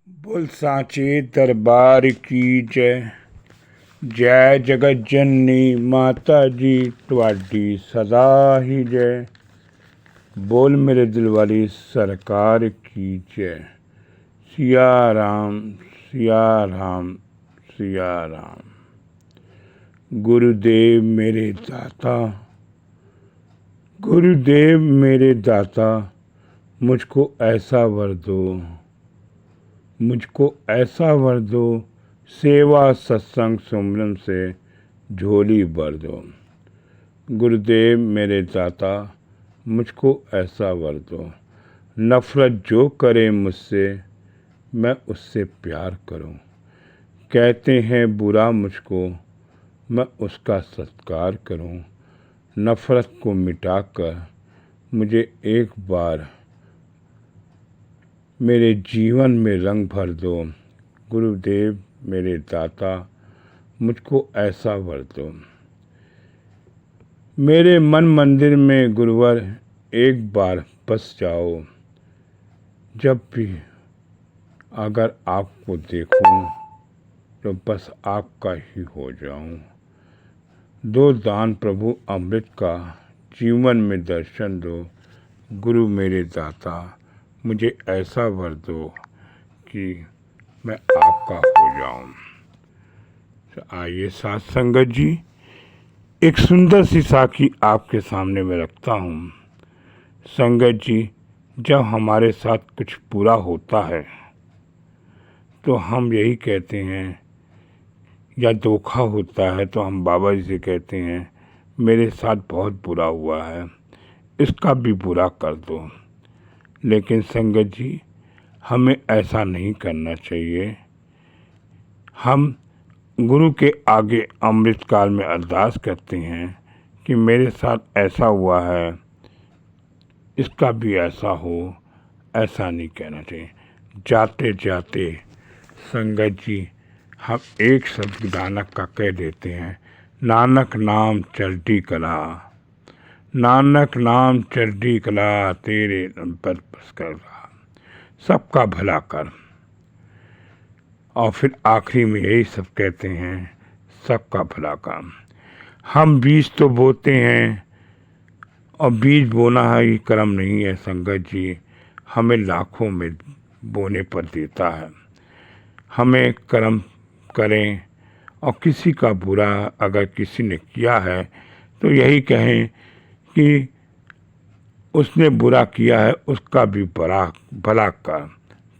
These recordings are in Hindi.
बोल सांचे दरबार की जय। जय जगत जननी माता जी तुहाडी सदा ही जय। बोल मेरे दिल वाली सरकार की जय। सिया राम सिया राम सिया राम। गुरुदेव मेरे दाता, गुरुदेव मेरे दाता, मुझको ऐसा वर दो, मुझको ऐसा वर दो, सेवा सत्संग सुमरन से झोली भर दो। गुरुदेव मेरे दाता, मुझको ऐसा वर दो, नफ़रत जो करे मुझसे मैं उससे प्यार करूं। कहते हैं बुरा मुझको, मैं उसका सत्कार करूं। नफ़रत को मिटाकर मुझे एक बार मेरे जीवन में रंग भर दो। गुरुदेव मेरे दाता, मुझको ऐसा वर दो। मेरे मन मंदिर में गुरुवर एक बार बस जाओ। जब भी अगर आपको देखूं तो बस आपका ही हो जाऊं। दो दान प्रभु अमृत का, जीवन में दर्शन दो। गुरु मेरे दाता, मुझे ऐसा वर दो कि मैं आपका हो जाऊं। तो आइए साथ संगत जी, एक सुंदर सी साखी आपके सामने में रखता हूँ। संगत जी, जब हमारे साथ कुछ बुरा होता है तो हम यही कहते हैं, या धोखा होता है तो हम बाबा जी से कहते हैं मेरे साथ बहुत बुरा हुआ है, इसका भी बुरा कर दो। लेकिन संगत जी, हमें ऐसा नहीं करना चाहिए। हम गुरु के आगे अमृत काल में अरदास करते हैं कि मेरे साथ ऐसा हुआ है, इसका भी ऐसा हो। ऐसा नहीं कहना चाहिए। जाते जाते संगत जी, हम एक शब्द नानक का कह देते हैं, नानक नाम चढ़ती कला, नानक नाम चढ़ती कला, तेरे पर बस कर रहा, सबका भला कर। और फिर आखिरी में यही सब कहते हैं, सबका भला काम। हम बीज तो बोते हैं, और बीज बोना है ये कर्म नहीं है संगत जी, हमें लाखों में बोने पर देता है। हमें कर्म करें, और किसी का बुरा अगर किसी ने किया है तो यही कहें कि उसने बुरा किया है, उसका भी भला कर।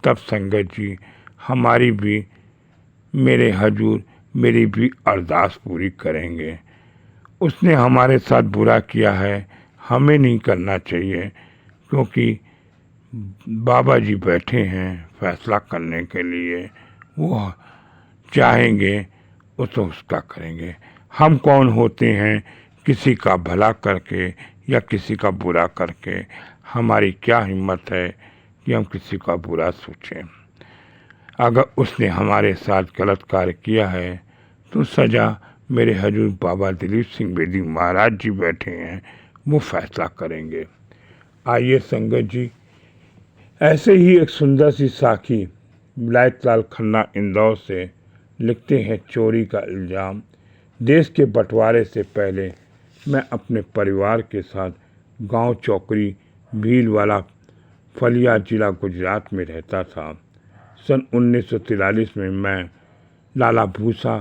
तब संगत जी, हमारी भी, मेरे हजूर मेरी भी अरदास पूरी करेंगे। उसने हमारे साथ बुरा किया है, हमें नहीं करना चाहिए, क्योंकि बाबा जी बैठे हैं फैसला करने के लिए। वो चाहेंगे वो तो उसका करेंगे। हम कौन होते हैं किसी का भला करके या किसी का बुरा करके? हमारी क्या हिम्मत है कि हम किसी का बुरा सोचें। अगर उसने हमारे साथ गलत कार्य किया है तो सज़ा मेरे हजूर बाबा दिलीप सिंह बेदी महाराज जी बैठे हैं, वो फैसला करेंगे। आइए संगत जी, ऐसे ही एक सुंदर सी साखी विलायत लाल खन्ना इंदौर से लिखते हैं। चोरी का इल्ज़ाम। देश के बंटवारे से पहले मैं अपने परिवार के साथ गांव चौकरी भीलवाला फलिया जिला गुजरात में रहता था। सन 1943 में मैं लाला भूसा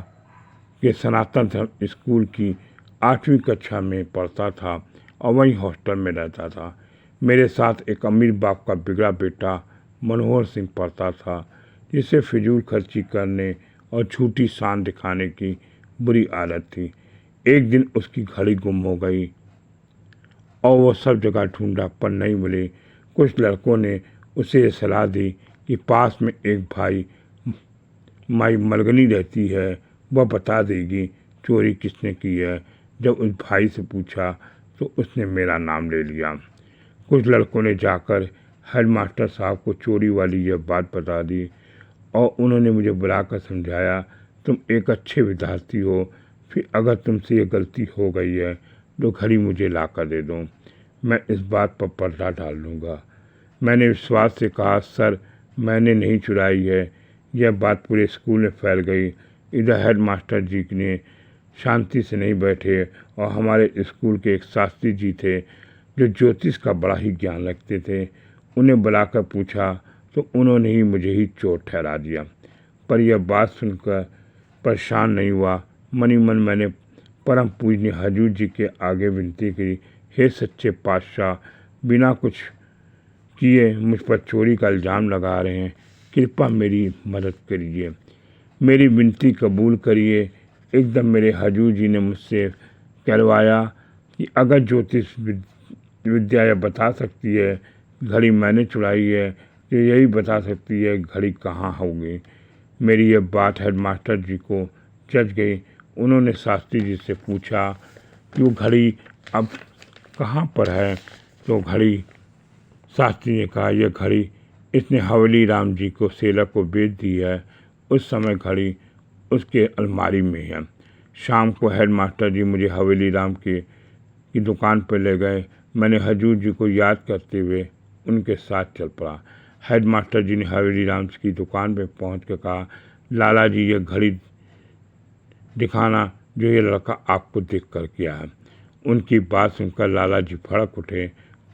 के सनातन धर्म स्कूल की 8वीं कक्षा में पढ़ता था और वहीं हॉस्टल में रहता था। मेरे साथ एक अमीर बाप का बिगड़ा बेटा मनोहर सिंह पढ़ता था, जिसे फिजूल खर्ची करने और झूठी शान दिखाने की बुरी आदत थी। एक दिन उसकी घड़ी गुम हो गई और वो सब जगह ढूंढा पर नहीं मिली। कुछ लड़कों ने उसे ये सलाह दी कि पास में एक भाई माई मलगनी रहती है, वह बता देगी चोरी किसने की है। जब उस भाई से पूछा तो उसने मेरा नाम ले लिया। कुछ लड़कों ने जाकर हेडमास्टर साहब को चोरी वाली यह बात बता दी और उन्होंने मुझे बुलाकर समझाया, तुम एक अच्छे विद्यार्थी हो, फिर अगर तुमसे ये गलती हो गई है तो घड़ी मुझे ला कर दे दो, मैं इस बात पर पर्दा डाल लूँगा। मैंने विश्वास से कहा, सर मैंने नहीं चुराई है। यह बात पूरे स्कूल में फैल गई। इधर हेड मास्टर जी ने शांति से नहीं बैठे और हमारे स्कूल के एक शास्त्री जी थे जो ज्योतिष का बड़ा ही ज्ञान रखते थे। उन्हें बुलाकर पूछा तो उन्होंने ही मुझे ही चोर ठहरा दिया। पर यह बात सुनकर परेशान नहीं हुआ। मनी मन मैंने परम पूजनीय हजूर जी के आगे विनती की, हे सच्चे पातशाह, बिना कुछ किए मुझ पर चोरी का इल्ज़ाम लगा रहे हैं, कृपा मेरी मदद करिए, मेरी विनती कबूल करिए। एकदम मेरे हजूर जी ने मुझसे कहलवाया कि अगर ज्योतिष विद्या यह बता सकती है घड़ी मैंने चुराई है तो यही बता सकती है घड़ी कहाँ होगी। मेरी यह बात हेडमास्टर जी को जच गई। उन्होंने शास्त्री जी से पूछा कि वो घड़ी अब कहाँ पर है। तो घड़ी शास्त्री ने कहा, यह घड़ी इसने हवेली राम जी को सेलर को बेच दी है। उस समय घड़ी उसके अलमारी में है। शाम को हेडमास्टर जी मुझे हवेली राम की दुकान पर ले गए। मैंने हजूर जी को याद करते हुए उनके साथ चल पड़ा। हेडमास्टर जी ने हवेली राम की दुकान पर पहुँच कर कहा, लाला जी यह घड़ी दिखाना जो ये लड़का आपको देख कर किया है। उनकी बात सुनकर लाला जी भड़क उठे,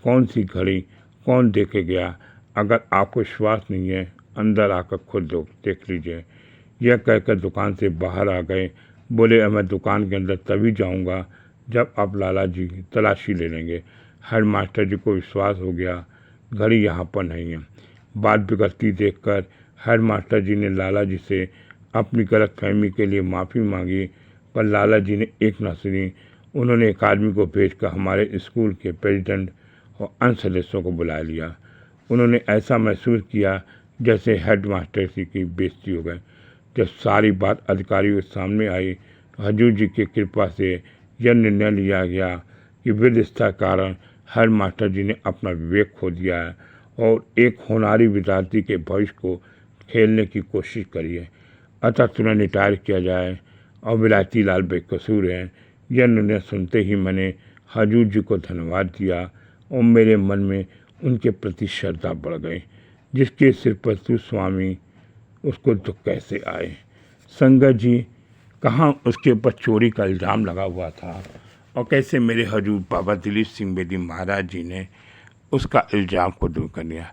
कौन सी घड़ी, कौन दे के गया? अगर आपको विश्वास नहीं है अंदर आकर खुद देख लीजिए। यह कहकर दुकान से बाहर आ गए। बोले, मैं दुकान के अंदर तभी जाऊंगा जब आप लाला जी की तलाशी ले लेंगे। हेडमास्टर जी को विश्वास हो गया घड़ी यहाँ पर नहीं है। बात बिगड़ती देखकर हेडमास्टर जी ने लाला जी से अपनी गलतफहमी के लिए माफ़ी मांगी, पर लाला जी ने एक न सुनी। उन्होंने एक आदमी को भेजकर हमारे स्कूल के प्रेसिडेंट और अन्य सदस्यों को बुला लिया। उन्होंने ऐसा महसूस किया जैसे हेडमास्टर जी की बेइज्जती हो गई। जब सारी बात अधिकारियों के सामने आई तो हजूर जी की कृपा से यह निर्णय लिया गया कि विदिष्टा कारण हेडमास्टर जी ने अपना विवेक खो दिया है और एक होनहारी विद्यार्थी के भविष्य को खेलने की कोशिश करी है। अतः तुरंत रिटायर किया जाए और विलायती लाल बेकसूर हैं। यह निर्णय सुनते ही मैंने हजूर जी को धन्यवाद दिया और मेरे मन में उनके प्रति श्रद्धा बढ़ गई। जिसके सिर पर तू स्वामी उसको दुख कैसे आए। संगत जी, कहाँ उसके ऊपर चोरी का इल्ज़ाम लगा हुआ था और कैसे मेरे हजूर बाबा दिलीप सिंह बेदी महाराज जी ने उसका इल्ज़ाम को दूर कर दिया।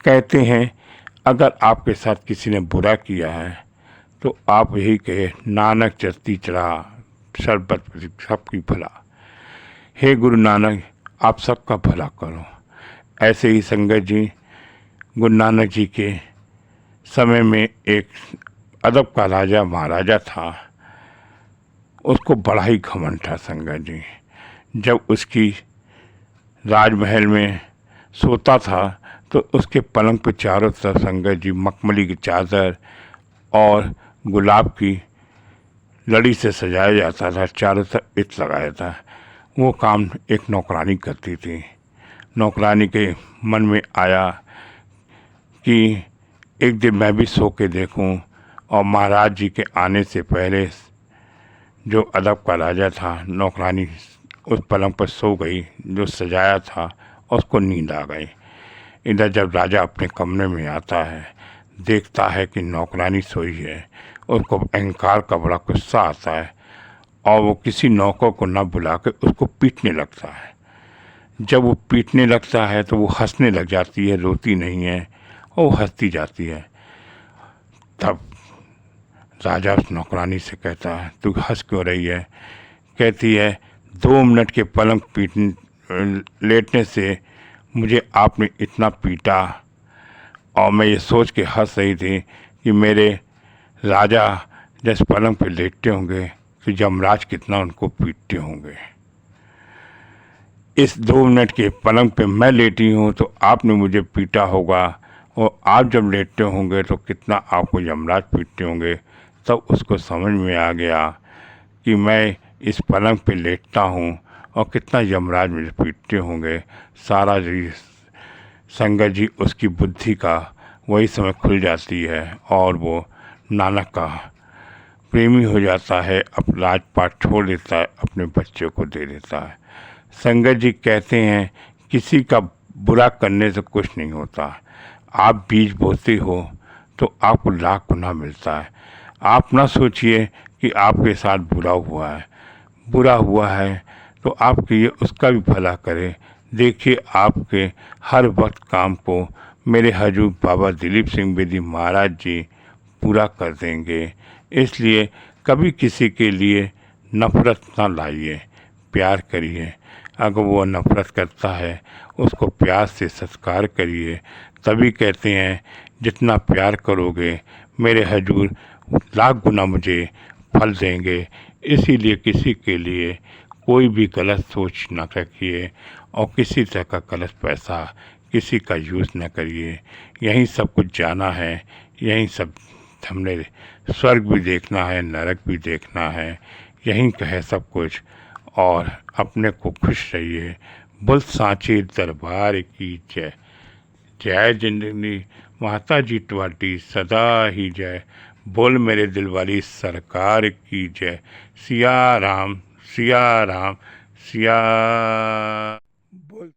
कहते हैं अगर आपके साथ किसी ने बुरा किया है तो आप यही कहे, नानक चलती चढ़ा शरबत सबकी भला। हे गुरु नानक, आप सबका भला करो। ऐसे ही संगत जी, गुरु नानक जी के समय में एक अदब का राजा महाराजा था। उसको बड़ा ही घमंड था संगत जी। जब उसकी राजमहल में सोता था तो उसके पलंग पर चारों तरफ संगत जी मखमली की चादर और गुलाब की लड़ी से सजाया जाता था, चारों तरफ इत्र लगाया था। वो काम एक नौकरानी करती थी। नौकरानी के मन में आया कि एक दिन मैं भी सो के देखूं, और महाराज जी के आने से पहले जो अदब का राजा था, नौकरानी उस पलंग पर सो गई जो सजाया था और उसको नींद आ गई। इधर जब राजा अपने कमरे में आता है, देखता है कि नौकरानी सोई है, उसको अहंकार का बड़ा गुस्सा आता है और वो किसी नौकर को न बुला के उसको पीटने लगता है। जब वो पीटने लगता है तो वो हंसने लग जाती है, रोती नहीं है, और वो हंसती जाती है। तब राजा उस नौकरानी से कहता है, तू हंस क्यों रही है? कहती है, 2 मिनट के पलंग लेटने से मुझे आपने इतना पीटा और मैं ये सोच के हंस रही थी कि मेरे राजा जिस पलंग पे लेटते होंगे तो यमराज कितना उनको पीटते होंगे। इस 2 मिनट के पलंग पे मैं लेटी हूँ तो आपने मुझे पीटा होगा, और आप जब लेटते होंगे तो कितना आपको यमराज पीटते होंगे। तब उसको समझ में आ गया कि मैं इस पलंग पे लेटता हूँ और कितना यमराज मुझे पीटते होंगे। सारा जी संगत जी उसकी बुद्धि का वही समय खुल जाती है और वो नानक का प्रेमी हो जाता है, अपना राजपाट छोड़ देता है, अपने बच्चों को दे देता है। संगत जी कहते हैं किसी का बुरा करने से कुछ नहीं होता। आप बीज बोते हो तो आपको लाख गुना मिलता है। आप ना सोचिए कि आपके साथ बुरा हुआ है तो आपके ये उसका भी भला करे। देखिए आपके हर वक्त काम को मेरे हजूर बाबा दिलीप सिंह बेदी महाराज जी पूरा कर देंगे। इसलिए कभी किसी के लिए नफ़रत ना लाइए, प्यार करिए। अगर वो नफ़रत करता है उसको प्यार से सत्कार करिए। तभी कहते हैं जितना प्यार करोगे मेरे हजूर लाख गुना मुझे फल देंगे। इसीलिए किसी के लिए कोई भी गलत सोच ना रखिए और किसी तरह का गलत पैसा किसी का यूज़ न करिए। यहीं सब कुछ जाना है, यहीं सब हमने स्वर्ग भी देखना है, नरक भी देखना है, यहीं का है सब कुछ। और अपने को खुश रहिए। बोल सांचे दरबार की जय। जय जिंदगी माता जी ट्वाटी सदा ही जय। बोल मेरे दिल वाली सरकार की जय। सिया राम सिया राम सिया।